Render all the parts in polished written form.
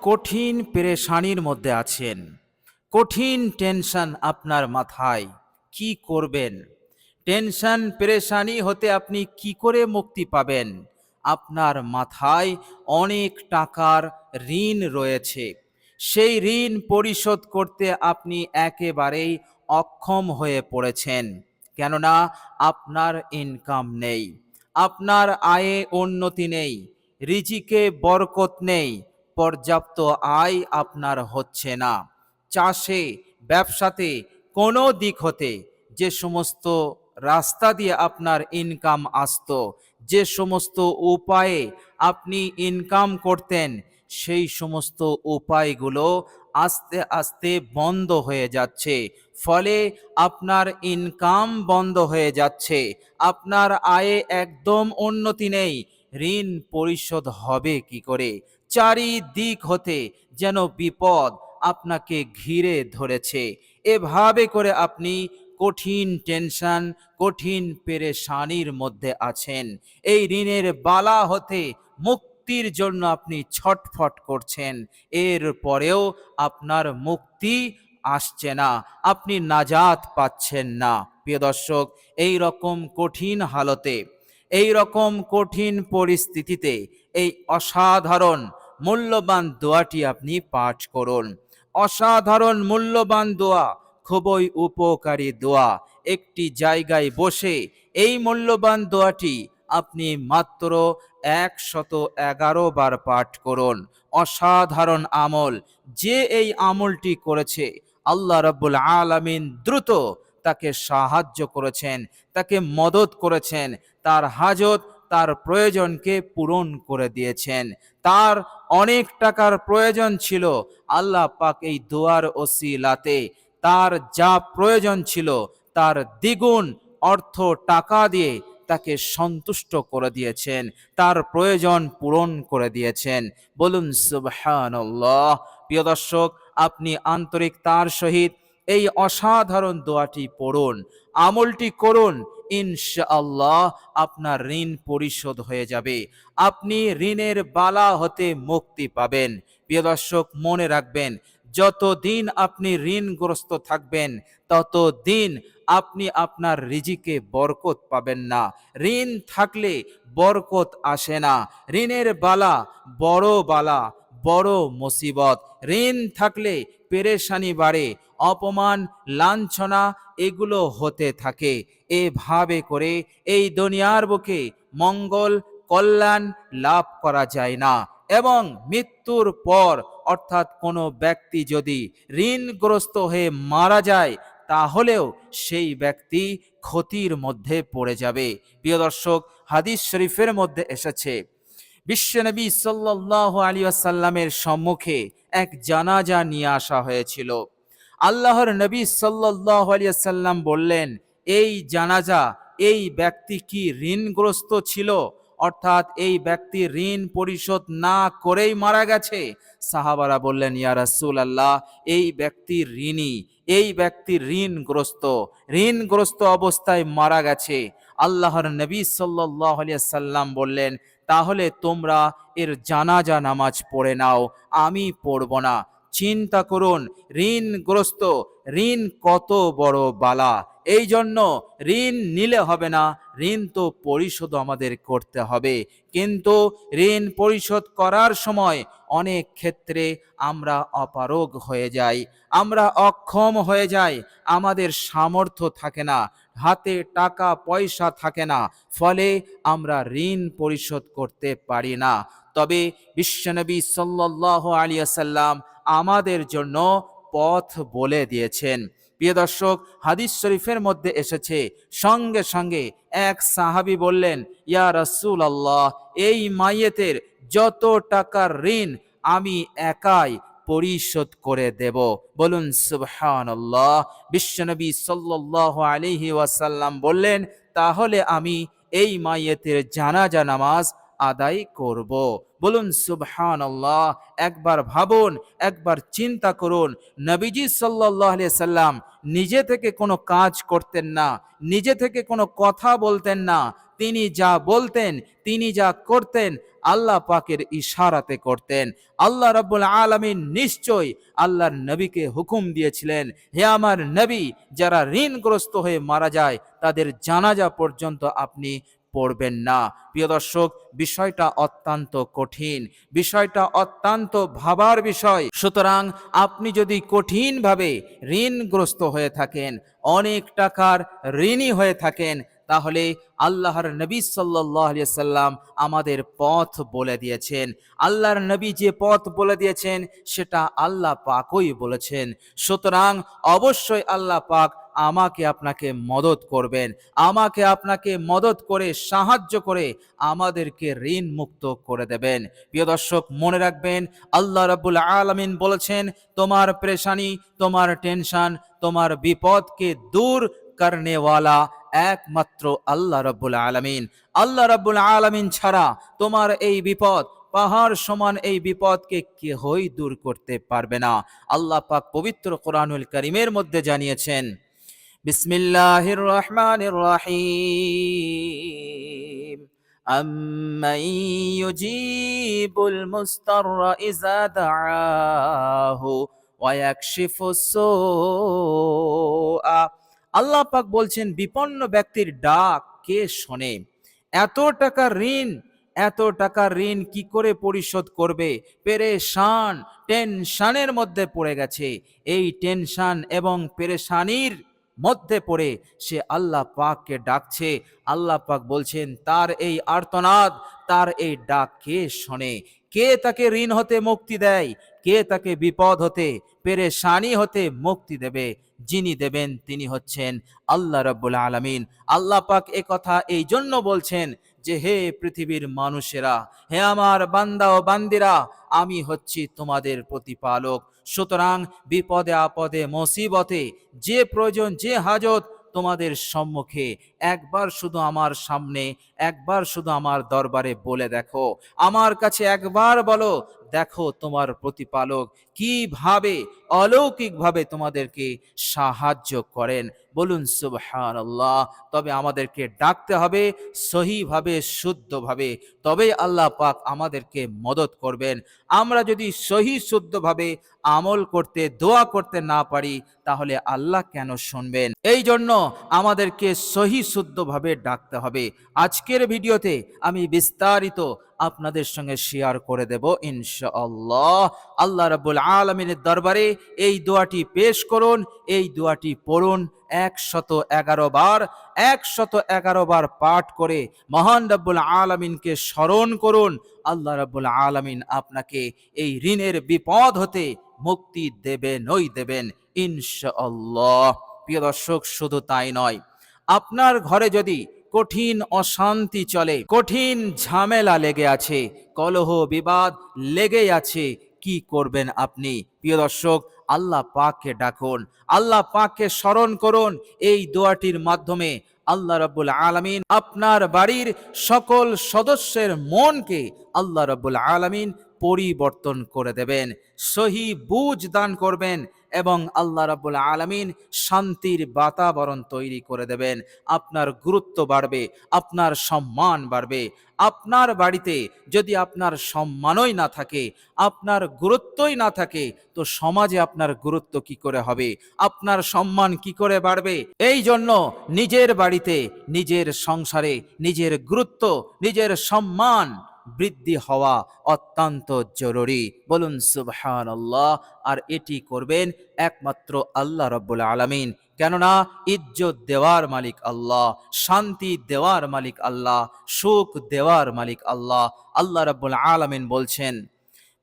কঠিন পেরেশানির মধ্যে আছেন, কঠিন টেনশন আপনার মাথায়, কি করবেন? টেনশন পেরেশানি হতে আপনি কি করে মুক্তি পাবেন? আপনার মাথায় অনেক টাকার ঋণ রয়েছে, সেই ঋণ পরিশোধ করতে আপনি একেবারেই অক্ষম হয়ে পড়েছেন। কেননা আপনার ইনকাম নেই, আপনার আয়ে উন্নতি নেই, রিজিকে বরকত নেই, পর্যাপ্ত আয় আপনার হচ্ছে না। চাষে, ব্যবসাতে, কোনো দিক হতে যে সমস্ত রাস্তা দিয়ে আপনার ইনকাম আসতো, যে সমস্ত উপায়ে আপনি ইনকাম করতেন, সেই সমস্ত উপায়গুলো আস্তে আস্তে বন্ধ হয়ে যাচ্ছে। ফলে আপনার ইনকাম বন্ধ হয়ে যাচ্ছে, আপনার আয়ে একদম উন্নতি নেই। ঋণ পরিশোধ হবে কি করে? চারিদিক হতে যেন বিপদ আপনাকে ঘিরে ধরেছে। এভাবে করে আপনি কঠিন টেনশন, কঠিন পেরেশানির মধ্যে আছেন। এই ঋণের বালা হতে মুক্তির জন্য আপনি ছটফট করছেন, এর পরেও আপনার মুক্তি আসছে না, আপনি নাজাত পাচ্ছেন না। প্রিয় দর্শক, এই রকম কঠিন হালতে, এই রকম কঠিন পরিস্থিতিতে এই অসাধারণ মূল্যবান দোয়াটি আপনি পাঠ করুন। অসাধারণ মূল্যবান দোয়া, খুবই উপকারী দোয়া। একটি জায়গায় বসে এই মূল্যবান দোয়াটি আপনি মাত্র 111 বার পাঠ করুন। অসাধারণ আমল, যে এই আমলটি করেছে আল্লাহ রাব্বুল আলামিন দ্রুত তাকে সাহায্য করেছেন, তাকে মদত করেছেন, তার হাজত, তার প্রয়োজনকে পূরণ করে দিয়েছেন। তার অনেক টাকার প্রয়োজন ছিল, আল্লাহ পাক এই দোয়ার ওসিলাতে তার যা প্রয়োজন ছিল তার দ্বিগুণ অর্থ টাকা দিয়ে তাকে সন্তুষ্ট করে দিয়েছেন, তার প্রয়োজন পূরণ করে দিয়েছেন। বলুন সুবহানাল্লাহ। প্রিয় দর্শক, আপনি আন্তরিকতার সহিত এই অসাধারণ দোয়াটি পড়ুন, আমলটি করুন, ইনশাআল্লাহ আপনার ঋণ পরিশোধ হয়ে যাবে, আপনি ঋণের বালা হতে মুক্তি পাবেন। প্রিয় দর্শক, মনে রাখবেন, যতদিন আপনি ঋণগ্রস্ত থাকবেন ততদিন আপনি আপনার রিজিকে বরকত পাবেন না। ঋণ থাকলে বরকত আসে না। ঋণের বালা বড় বালা, বড় মুসিবত। ঋণ থাকলে পেরেশানি বাড়ে, অপমান, লাঞ্ছনা এগুলো হতে থাকে। এভাবে করে এই দুনিয়ার বুকে মঙ্গল, কল্যাণ লাভ করা যায় না। এবং মৃত্যুর পর, অর্থাৎ কোনো ব্যক্তি যদি ঋণগ্রস্ত হয়ে মারা যায়, তাহলেও সেই ব্যক্তি ক্ষতির মধ্যে পড়ে যাবে। প্রিয় দর্শক, হাদিস শরীফের মধ্যে এসেছে, বিশ্বনবী সাল্লাল্লাহু আলাইহি ওয়াসাল্লামের সম্মুখে এক জানাজা নিয়ে আসা হয়েছিল। আল্লাহর নবী সাল্লাল্লাহু আলাইহি ওয়াসাল্লাম বললেন, এই জানাজা, এই ব্যক্তি কি ঋণগ্রস্ত ছিল? অর্থাৎ এই ব্যক্তি ঋণ পরিশোধ না করেই মারা গেছে? সাহাবারা বললেন, ইয়া রাসূলুল্লাহ, এই ব্যক্তি ঋণী, এই ব্যক্তি ঋণগ্রস্ত, ঋণগ্রস্ত অবস্থায় মারা গেছে। আল্লাহর নবী সাল্লাল্লাহু আলাইহি ওয়াসাল্লাম বললেন, তাহলে তোমরা এর জানাজা নামাজ পড়ে নাও, আমি পড়ব না। চিন্তা করুন, ঋণগ্রস্ত, ঋণ কত বড় বালা। এই জন্য ঋণ নিলে হবে না, ঋণ তো পরিশোধ আমাদের করতে হবে। কিন্তু ঋণ পরিশোধ করার সময় অনেক ক্ষেত্রে আমরা অপারগ হয়ে যাই, আমরা অক্ষম হয়ে যাই, আমাদের সামর্থ্য থাকে না, হাতে টাকা পয়সা থাকে না, ফলে আমরা ঋণ পরিশোধ করতে পারি না। তবে বিশ্বনবী সাল্লাল্লাহু আলাইহি ওয়াসাল্লাম আমাদের জন্য পথ বলে দিয়েছেন। প্রিয় দর্শক, হাদিস শরীফের মধ্যে এসেছে, সঙ্গে সঙ্গে এক সাহাবী বললেন, ইয়া রাসূলুল্লাহ, এই মাইয়েতের যত টাকার ঋণ আমি একাই পরিশোধ করে দেব। বলুন সুবহানাল্লাহ। বিশ্বনবী সাল্লাল্লাহু আলাইহি ওয়াসাল্লাম বললেন, তাহলে আমি এই মাইয়েতের জানাজা নামাজ আদায় করব। বলুন সুবহানাল্লাহ। একবার ভাবুন, একবার চিন্তা করুন, নবীজি সাল্লাল্লাহু আলাইহি সাল্লাম নিজে থেকে কোনো কাজ করতেন না, নিজে থেকে কোনো কথা বলতেন না। তিনি যা বলতেন, তিনি যা করতেন, আল্লাহ পাকের ইশারাতে করতেন। আল্লাহ রাব্বুল আলামিন নিশ্চয় আল্লাহর নবীকে হুকুম দিয়েছিলেন, হে আমার নবী, যারা ঋণগ্রস্ত হয়ে মারা যায় তাদের জানাজা পর্যন্ত আপনি পড়বেন না। প্রিয় দর্শক, বিষয়টা অত্যন্ত কঠিন, বিষয়টা অত্যন্ত ভাবার বিষয়। সুতরাং আপনি যদি কঠিনভাবে ঋণগ্রস্ত হয়ে থাকেন, অনেক টাকার ঋণী হয়ে থাকেন, তাহলে আল্লাহর নবী সাল্লাল্লাহু আলাইহি সাল্লাম আমাদের পথ বলে দিয়েছেন। আল্লাহর নবী যে পথ বলে দিয়েছেন সেটা আল্লাহ পাকই বলেছেন। সুতরাং অবশ্যই আল্লাহ পাক আমাকে আপনাকে মদত করবেন, আমাকে আপনাকে মদত করে সাহায্য করে আমাদেরকে ঋণ মুক্ত করে দেবেন। প্রিয় দর্শক, মনে রাখবেন, আল্লাহ রাব্বুল আলামিন বলেছেন, তোমার পেরেশানি, তোমার টেনশন, তোমার বিপদকে দূর করনে ওয়ালা একমাত্র আল্লাহ রাব্বুল আলামিন। আল্লাহ রাব্বুল আলামিন ছাড়া তোমার এই বিপদ, পাহাড় সমান এই বিপদকে কেহই দূর করতে পারবে না। আল্লাহ পাক পবিত্র কোরআনুল কারীমের মধ্যে জানিয়েছেন, বিসমিল্লাহির রহমানির রহিম, আম্মান ইউজিবুল মুস্তাররা ইযা দাআহু ওয়া ইয়াকশিফুস সুআ। আল্লাহ পাক বলছেন, বিপন্ন ব্যক্তির ডাক কে শোনে? এত টাকা ঋণ, এত টাকা ঋণ কি করে পরিশোধ করবে? পেরেশান, টেনশনের মধ্যে পড়ে গেছে। এই টেনশন এবং পেরেশানির মধ্যে পড়ে সে আল্লাহ পাককে ডাকছে। আল্লাহ পাক বলছেন, তার এই আর্তনাদ, তার এই ডাক কে শোনে? কে তাকে ঋণ হতে মুক্তি দেয়? কে তাকে বিপদ হতে, পেরেশানি হতে মুক্তি দেবে? যিনি দেবেন তিনি হচ্ছেন আল্লাহ রাব্বুল আলামিন। আল্লাহ পাক এ কথা এই জন্য বলছেন যে, হে পৃথিবীর মানুষেরা, হে আমার বান্দা ও বান্দিরা, আমি হচ্ছি তোমাদের প্রতিপালক। সুতরাং বিপদে আপদে মুসিবতে যে প্রয়োজন, যে হাজত তোমাদের সম্মুখে, একবার শুধু আমার সামনে, একবার শুধু আমার দরবারে বলে দেখো, আমার কাছে একবার বলো, দেখো তোমার প্রতিপালক কিভাবে অলৌকিকভাবে তোমাদেরকে সাহায্য করেন। বলুন সুবহানাল্লাহ। তবে আমাদেরকে ডাকতে হবে সহিভাবে, শুদ্ধভাবে, তবে আল্লাহ পাক আমাদেরকে মদত করবেন। আমরা যদি সহি শুদ্ধভাবে আমল করতে, দোয়া করতে না পারি, তাহলে আল্লাহ কেন শুনবেন? এই জন্য আমাদেরকে সহি শুদ্ধভাবে ডাকতে হবে। আজকের ভিডিওতে আমি বিস্তারিত আপনাদের সঙ্গে শেয়ার করে দেব ইনশাআল্লাহ। আল্লাহ রাব্বুল আলামিনের দরবারে এই দোয়াটি পেশ করুন, এই দোয়াটি পড়ুন 111 বার, 111 বার পাঠ করে মহান রাব্বুল আলামিনকে স্মরণ করুন। আল্লাহ রাব্বুল আলামিন আপনাকে এই ঋণের বিপদ হতে মুক্তি দেবেনই দেবেন ইনশাআল্লাহ। প্রিয় দর্শক, শুধু তাই নয়, আপনার ঘরে যদি কঠিন অশান্তি চলে, কঠিন ঝামেলা লেগে আছে, কলহ বিবাদ লেগে আছে, কি করবেন আপনি? প্রিয় দর্শক, আল্লাহ পাককে ডাকুন, আল্লাহ পাককে স্মরণ করুন। এই দোয়াটির মাধ্যমে আল্লাহ রাব্বুল আলামিন আপনার বাড়ির সকল সদস্যের মনকে আল্লাহ রাব্বুল আলামিন পরিবর্তন করে দেবেন, সহি বুঝ দান করবেন এবং আল্লাহ রাব্বুল আলামিন শান্তির বাতাবরণ তৈরি করে দেবেন। আপনার গুরুত্ব বাড়বে, আপনার সম্মান বাড়বে। আপনার বাড়িতে যদি আপনার সম্মানই না থাকে, আপনার গুরুত্বই না থাকে, তো সমাজে আপনার গুরুত্ব কি করে হবে? আপনার সম্মান কি করে বাড়বে? এই জন্য নিজের বাড়িতে, নিজের সংসারে নিজের গুরুত্ব, নিজের সম্মান বৃদ্ধি হওয়া অত্যন্ত জরুরি। বলুন সুবহানাল্লাহ। আর এটি করবেন একমাত্র আল্লাহ রাব্বুল আলামিন। কেননা ইজ্জত দেওয়ার মালিক আল্লাহ, শান্তি দেওয়ার মালিক আল্লাহ, সুখ দেওয়ার মালিক আল্লাহ। আল্লাহ রাব্বুল আলামিন বলছেন,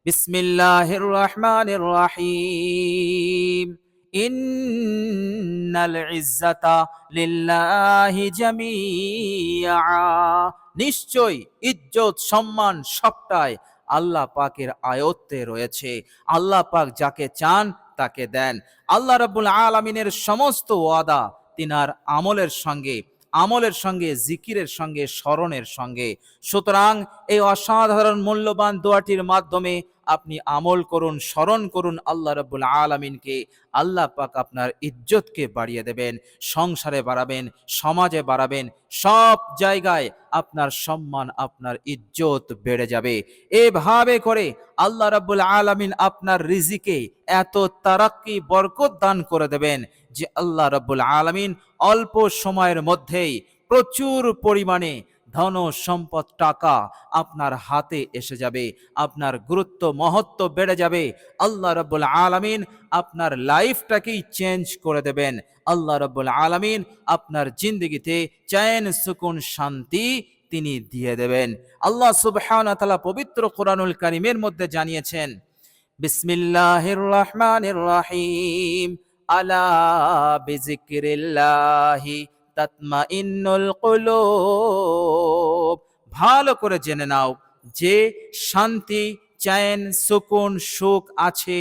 বিসমিল্লাহির রহমানির রহিম, ইন্নাল ইজ্জাতা লিল্লাহি জামিআ। নিশ্চয় ইজ্জত, সম্মান সবটাই আল্লাহ পাকের আয়ত্তে রয়েছে। আল্লাহ পাক যাকে চান তাকে দেন। আল্লাহ রাব্বুল আলামিনের সমস্ত ওয়াদা তিনার আমলের সঙ্গে, আমলের সঙ্গে, জিকিরের সঙ্গে, স্মরণের সঙ্গে। সুতরাং এই অসাধারণ মূল্যবান দোয়াটির মাধ্যমে আপনি আমল করুন, স্মরণ করুন আল্লাহ রাব্বুল আলামিনকে। আল্লাহ পাক আপনার ইজ্জতকে বাড়িয়ে দেবেন, সংসারে বাড়াবেন, সমাজে বাড়াবেন, সব জায়গায় আপনার সম্মান, আপনার ইজ্জত বেড়ে যাবে। এভাবে করে আল্লাহ রাব্বুল আলামিন আপনার রিজিকে এত তারাক্কি, বরকত দান করে দেবেন যে আল্লাহ রাব্বুল আলামিন অল্প সময়ের মধ্যেই প্রচুর পরিমাণে ধন সম্পদ, টাকা আপনার হাতে এসে যাবে। আপনার গুরুত্ব, মহত্ব বেড়ে যাবে। আল্লাহ রাব্বুল আলামিন আপনার লাইফটাকেই চেঞ্জ করে দেবেন। আল্লাহ রাব্বুল আলামিন আপনার জিন্দগিতে চैन, সুকুন, শান্তি তিনি দিয়ে দেবেন। আল্লাহ সুবহানাহু ওয়া তাআলা পবিত্র কোরআনুল কারীমের মধ্যে জানিয়েছেন, বিসমিল্লাহির রহমানির রহিম, আলা বিজিক্রিল্লাহি তাতমাইন্নুল কুলুব। ভালো করে জেনে নাও যে শান্তি, চैन, সুকুন, সুখ আছে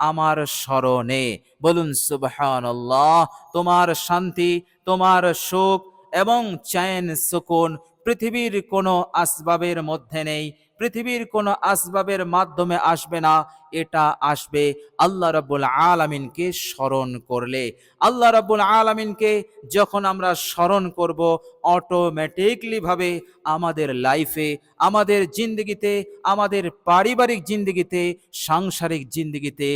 আমার স্মরণে। বলুন সুবহানাল্লাহ। তোমার শান্তি, তোমার সুখ এবং চैन, সুকুন পৃথিবীর কোনো আসবাবের মধ্যে নেই, পৃথিবীর কোনো আসবাবের মাধ্যমে আসবে না। এটা আসবে আল্লাহ রাব্বুল আলামিনকে স্মরণ করলে। আল্লাহ রাব্বুল আলামিনকে যখন আমরা স্মরণ করব, অটোমেটিকলি ভাবে আমাদের লাইফে, আমাদের জিন্দগিতে, আমাদের পারিবারিক জিন্দগিতে, সাংসারিক জিন্দগিতে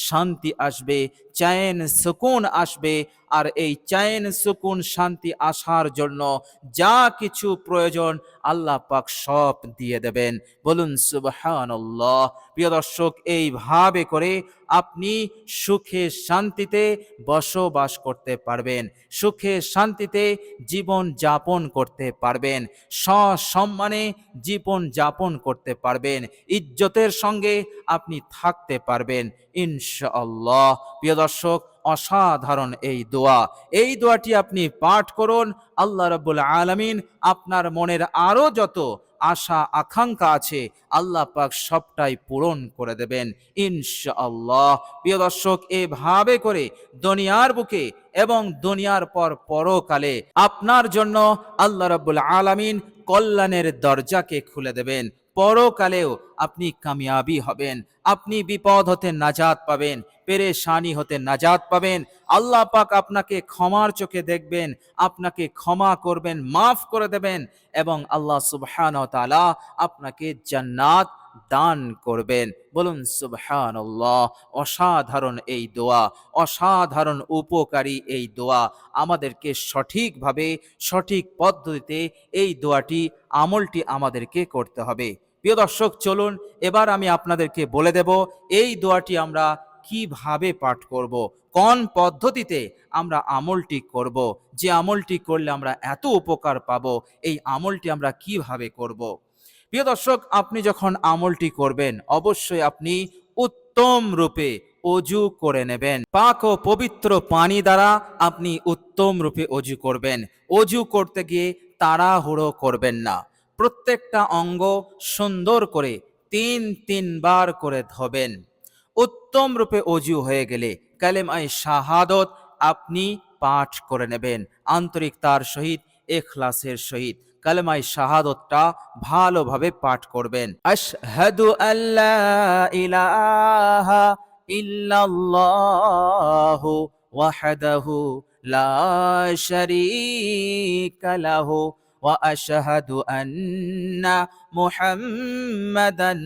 শান্তি আসবে, চैन, সুকুন আসবে। আর এই চैन, সুকুন, শান্তি আসার জন্য যা কিছু প্রয়োজন আল্লাহ পাক সব দিয়ে দেবেন। বলুন সুবহানাল্লাহ। প্রিয় দর্শক, এইভাবে করে আপনি সুখে শান্তিতে বসবাস করতে পারবেন, সুখে শান্তিতে জীবন যাপন করতে পারবেন, সসম্মানে জীবন যাপন করতে পারবেন, ইজ্জতের সঙ্গে আপনি থাকতে পারবেন ইনশাআল্লাহ। প্রিয় দর্শক, অসাধারণ এই দোয়া, এই দোয়াটি আপনি পাঠ করুন। আল্লাহ রাব্বুল আলামিন আপনার মনের আরো যত আশা আকাঙ্ক্ষা আছে আল্লাহ পাক সবটাই পূরণ করে দেবেন ইনশাআল্লাহ। প্রিয় দর্শক, এভাবে করে দুনিয়ার বুকে এবং দুনিয়ার পর পরকালে আপনার জন্য আল্লাহ রাব্বুল আলামিন কল্যাণের দরজাকে খুলে দেবেন। পরকালেও আপনি কামিয়াবি হবেন, আপনি বিপদ হতে নাজাত পাবেন, পেরেশানি হতে নাজাত পাবেন। আল্লাহ পাক আপনাকে ক্ষমার চোখে দেখবেন, আপনাকে ক্ষমা করবেন, মাফ করে দেবেন এবং আল্লাহ সুবহানাহু ওয়া তাআলা আপনাকে জান্নাত দান করবেন। বলুন সুবহানাল্লাহ। অসাধারণ এই দোয়া, অসাধারণ উপকারী এই দোয়া। আমাদেরকে সঠিকভাবে, সঠিক পদ্ধতিতে এই দোয়াটি, আমলটি আমাদেরকে করতে হবে। প্রিয় দর্শক, চলুন এবার আমি আপনাদেরকে বলে দেব এই দোয়াটি আমরা কিভাবে পাঠ করব, কোন পদ্ধতিতে আমরা আমলটি করব, যে আমলটি করলে আমরা এত উপকার পাবো, এই আমলটি আমরা কিভাবে করব। প্রিয় দর্শক, আপনি যখন আমলটি করবেন অবশ্যই আপনি উত্তম রূপে অজু করে নেবেন। পাক ও পবিত্র পানি দ্বারা আপনি উত্তম রূপে অজু করবেন। অজু করতে গিয়ে তাড়াহুড়ো করবেন না। প্রত্যেকটা অঙ্গ সুন্দর করে 3 বার করে ধোবেন। উত্তম রূপে অজু হয়ে গেলে কালেমায়ে শাহাদত আপনি পাঠ করে নেবেন আন্তরিকতার সহিত, ইখলাসের সহিত। কালেমায়ে শাহাদতটা ভালোভাবে পাঠ করবেন। আশহাদু আল্লা ইলাহা ইল্লাল্লাহু ওয়াহদাহু লা শারীকা লাহু ওয়া আশহাদু আন্না মুহাম্মাদান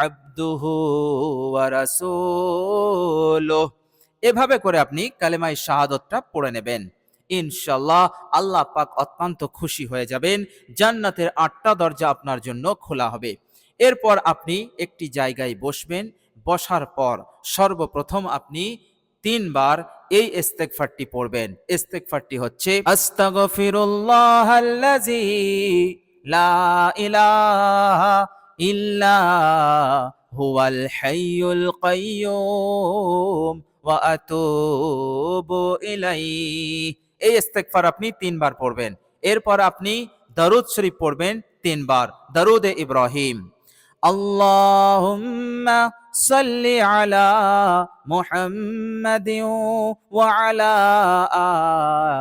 আবদুহু ওয়া রাসূলুহু। এভাবে করে আপনি কালেমায়ে শাহাদতটা পড়ে নেবেন। ইনশাআল্লাহ আল্লাহ পাক অত্যন্ত খুশি হয়ে যাবেন। জান্নাতের 8টা দরজা আপনার জন্য খোলা হবে। এরপর আপনি একটি জায়গায় বসবেন। বসার পর সর্বপ্রথম আপনি 3 বার এই ইস্তেগফারটি পড়বেন। ইস্তেগফারটি হচ্ছে, আস্তাগফিরুল্লাহাল্লাযী লা ইলাহা ইল্লা হুয়াল হাইয়ুল কাইয়্যুম ওয়া আতুবু ইলাইহি। এই ইস্তেগফার আপনি 3 বার পড়বেন। এরপর আপনি দরুদ শরীফ পড়বেন 3 বার, দরুদে ইব্রাহিম। আল্লাহুম্মা সাল্লি আলা মুহাম্মাদিন ওয়া আলা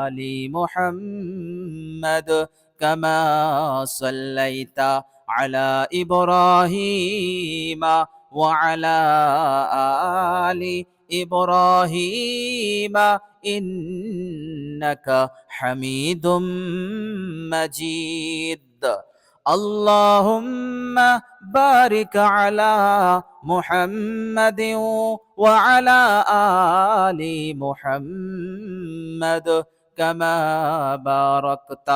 আলি মুহাম্মাদ কামা সাল্লাইতা আলা ইব্রাহিম ওয়া আলা আলি ইব্রাহিম ইন্নাকা হামিদুম মাজিদ। اللهم بارك على محمد وعلى آل محمد كما باركت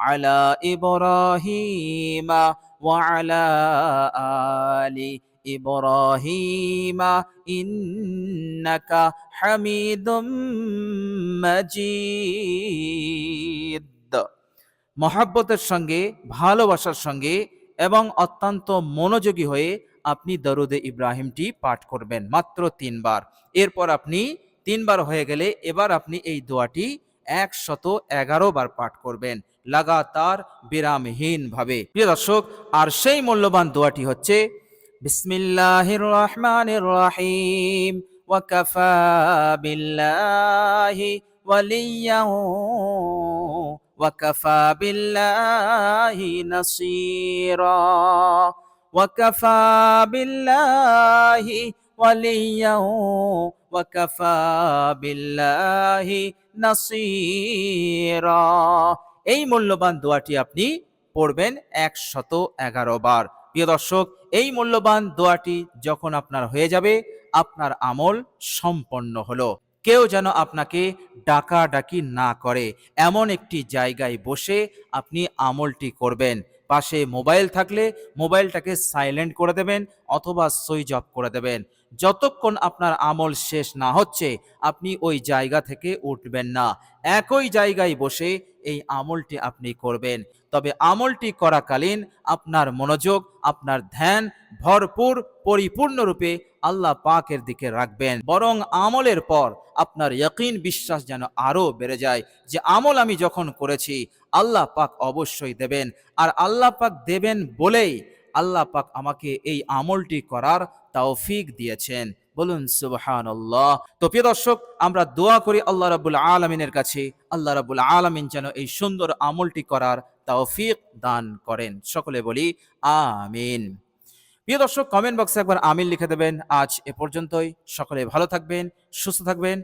على إبراهيم وعلى آل إبراهيم إنك حميد مجيد। মহাব্বতের সঙ্গে, ভালোবাসার সঙ্গে এবং অত্যন্ত মনোযোগী হয়ে আপনি দরুদে ইব্রাহিমটি পাঠ করবেন মাত্র 3 বার। এরপর আপনি 3 বার হয়ে গেলে এবার আপনি এই দোয়াটি 111 বার পাঠ করবেন লাগাতার বিরামহীন ভাবে। প্রিয় দর্শক, আর সেই মূল্যবান দোয়াটি হচ্ছে বিসমিল্লাহির রহমানির রহিম ওয়া কাফা বিল্লাহি ওয়ালিয়্যান وكفى بالله نصيرا وكفى بالله وليا وكفى بالله نصيرا। এই মূল্যবান দোয়াটি আপনি পড়বেন 111 বার। প্রিয় দর্শক, এই মূল্যবান দোয়াটি যখন আপনার হয়ে যাবে, আপনার আমল সম্পন্ন হলো। কেউ যেন আপনাকে ডাকাডাকি না করে এমন একটি জায়গায় বসে আপনি আমলটি করবেন। পাশে মোবাইল থাকলে মোবাইলটাকে সাইলেন্ট করে দেবেন অথবা সুইচ অফ করে দেবেন। যতক্ষণ আপনার আমল শেষ না হচ্ছে আপনি ওই জায়গা থেকে উঠবেন না। একই জায়গায় বসে এই আমলটি আপনি করবেন। তবে আমলটি করাকালীন আপনার মনোযোগ, আপনার ধ্যান ভরপুর পরিপূর্ণরূপে আল্লাহ পাকের দিকে রাখবেন। বরং আমলের পর আপনার ইয়াকিন, বিশ্বাস যেন আরো বেড়ে যায় যে আমল আমি যখন করেছি আল্লাহ পাক অবশ্যই দেবেন। আর আল্লাহ পাক দেবেন বলেই আল্লাহ পাক আমাকে এই আমলটি করার তৌফিক দিয়েছেন। বলুন সুবহানাল্লাহ। তো প্রিয় দর্শক, আমরা দোয়া করি আল্লাহ রাব্বুল আলামিনের কাছে, আল্লাহ রাব্বুল আলামিন যেন এই সুন্দর আমলটি করার তৌফিক দান করেন। সকলে বলি আমিন। প্রিয় দর্শক, কমেন্ট বক্সে একবার আমিন লিখে দেবেন। আজ এ পর্যন্তই। সকলে ভালো থাকবেন, সুস্থ থাকবেন।